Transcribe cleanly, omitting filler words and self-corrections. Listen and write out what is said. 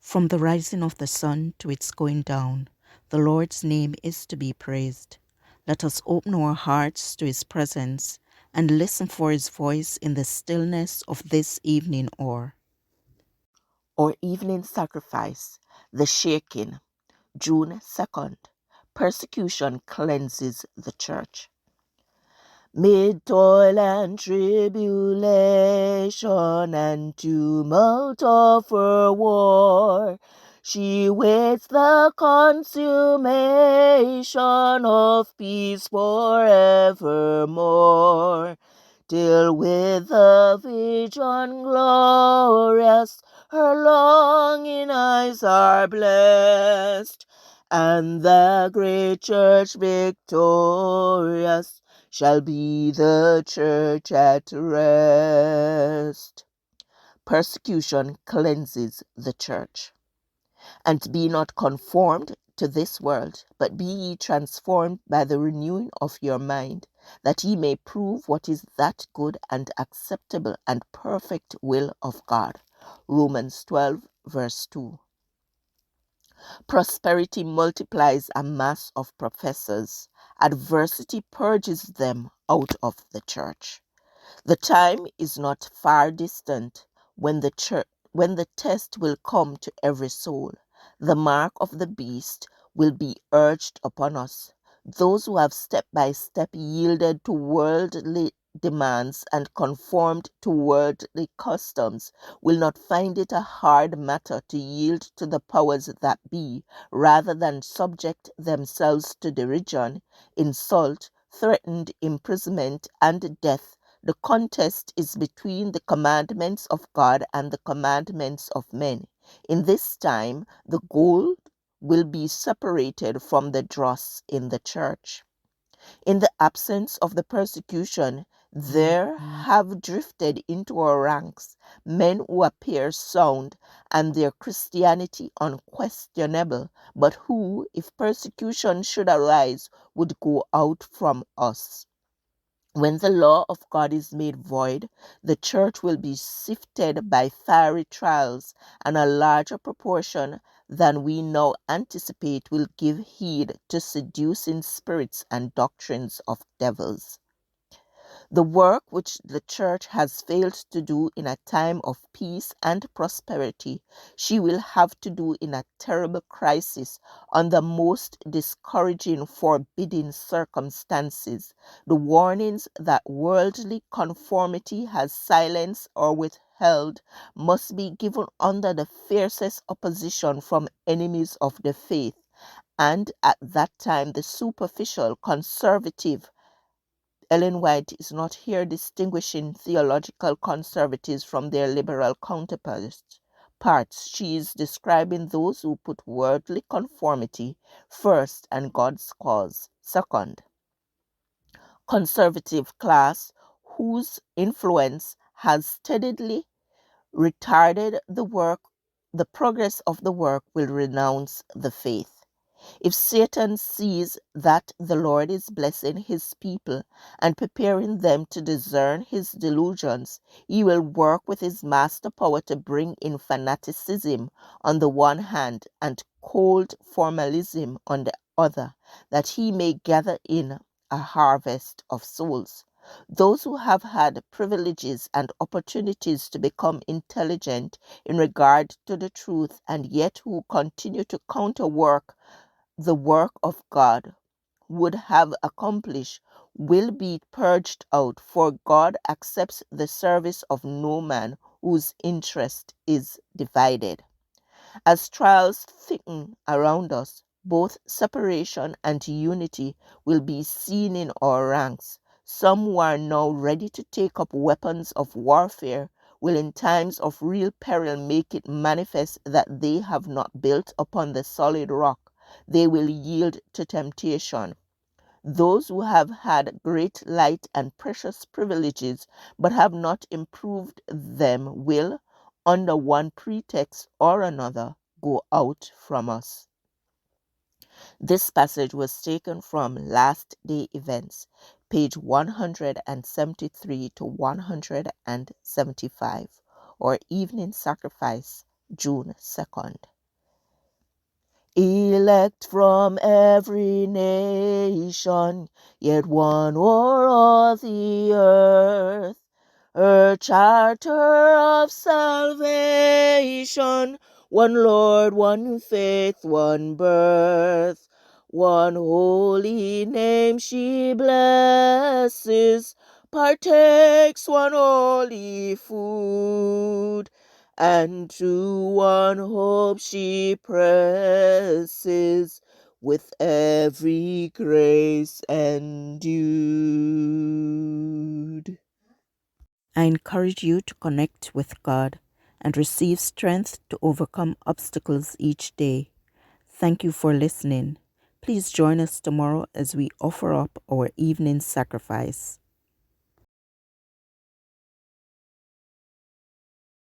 From the rising of the sun to its going down, the Lord's name is to be praised. Let us open our hearts to his presence and listen for his voice in the stillness of this evening hour. Our evening sacrifice, the shaking, June 2nd. Persecution cleanses the church. Mid toil and tribulation and tumult of her war, she waits the consummation of peace forevermore, till with the vision glorious her longing eyes are blessed, and the great church victorious shall be the church at rest. Persecution cleanses the church. And be not conformed to this world, but be ye transformed by the renewing of your mind, that ye may prove what is that good and acceptable and perfect will of God. Romans 12, verse 2. Prosperity multiplies a mass of professors. Adversity purges them out of the church. The time is not far distant when the test will come to every soul. The mark of the beast will be urged upon us. Those who have step by step yielded to worldly demands and conformed to worldly customs will not find it a hard matter to yield to the powers that be, rather than subject themselves to derision, insult, threatened imprisonment, and death. The contest is between the commandments of God and the commandments of men. In this time, the gold will be separated from the dross in the church. In the absence of the persecution, there have drifted into our ranks men who appear sound and their Christianity unquestionable, but who, if persecution should arise, would go out from us. When the law of God is made void, the church will be sifted by fiery trials, and a larger proportion than we now anticipate will give heed to seducing spirits and doctrines of devils. The work which the church has failed to do in a time of peace and prosperity, she will have to do in a terrible crisis under most discouraging, forbidding circumstances. The warnings that worldly conformity has silenced or withheld must be given under the fiercest opposition from enemies of the faith. And at that time, the superficial, conservative, Ellen White is not here distinguishing theological conservatives from their liberal counterparts. She is describing those who put worldly conformity first and God's cause second. Conservative class whose influence has steadily retarded the progress of the work will renounce the faith. If Satan sees that the Lord is blessing his people and preparing them to discern his delusions, he will work with his master power to bring in fanaticism on the one hand and cold formalism on the other, that he may gather in a harvest of souls. Those who have had privileges and opportunities to become intelligent in regard to the truth and yet who continue to counterwork the work of God would have accomplished will be purged out, for God accepts the service of no man whose interest is divided. As trials thicken around us, both separation and unity will be seen in our ranks. Some who are now ready to take up weapons of warfare will in times of real peril make it manifest that they have not built upon the solid rock. They will yield to temptation. Those who have had great light and precious privileges but have not improved them will, under one pretext or another, go out from us. This passage was taken from Last Day Events, page 173 to 175, or Evening Sacrifice, June 2nd. Elect from every nation, yet one o'er all the earth, her charter of salvation, one Lord, one faith, one birth, one holy name she blesses, partakes one holy food, and to one hope she presses, with every grace endued. I encourage you to connect with God and receive strength to overcome obstacles each day. Thank you for listening. Please join us tomorrow as we offer up our evening sacrifice.